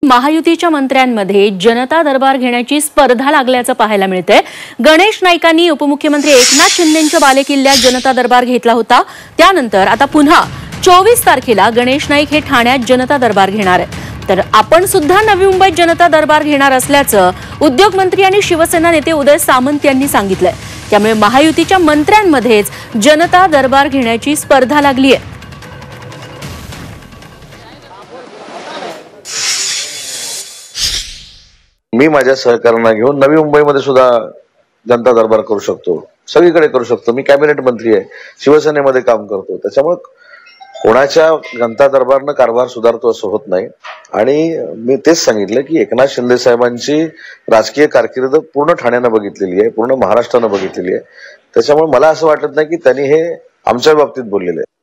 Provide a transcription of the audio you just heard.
महायुतीच्या मंत्र्यांमध्ये जनता दरबार घेण्याची स्पर्धा लागल्याचं पाहायला मिळतंय। गणेश नाईकांनी उपमुख्यमंत्री एकनाथ शिंदेंच्या बालेकिल्ल्यात जनता दरबार घेतला होता। त्यानंतर आता पुन्हा 24 तारखेला गणेश नाईक हे ठाण्यात जनता दरबार घेणार आहे। तर आपण सुद्धा नवी मुंबईत जनता दरबार घेणार असल्याचं उद्योग मंत्री आणि शिवसेना नेते उदय सामंत यांनी सांगितलंय। त्यामुळे महायुतीच्या मंत्र्यांमध्येच जनता दरबार घेण्याची स्पर्धा लागली आहे। मी माझ्या सहकार्यांना घेऊन नवी मुंबईमध्ये सुद्धा जनता दरबार करू शकतो, सगळीकडे करू शकतो। मी कॅबिनेट मंत्री आहे, शिवसेनेमध्ये काम करतो, त्याच्यामुळे कोणाच्या जनता दरबारनं कारभार सुधारतो असं होत नाही। आणि मी तेच सांगितलं की एकनाथ शिंदे साहेबांची राजकीय कारकीर्द पूर्ण ठाण्यानं बघितलेली आहे, पूर्ण महाराष्ट्रानं बघितलेली आहे। त्याच्यामुळे मला असं वाटत नाही की त्यांनी हे आमच्या बाबतीत बोललेलं आहे।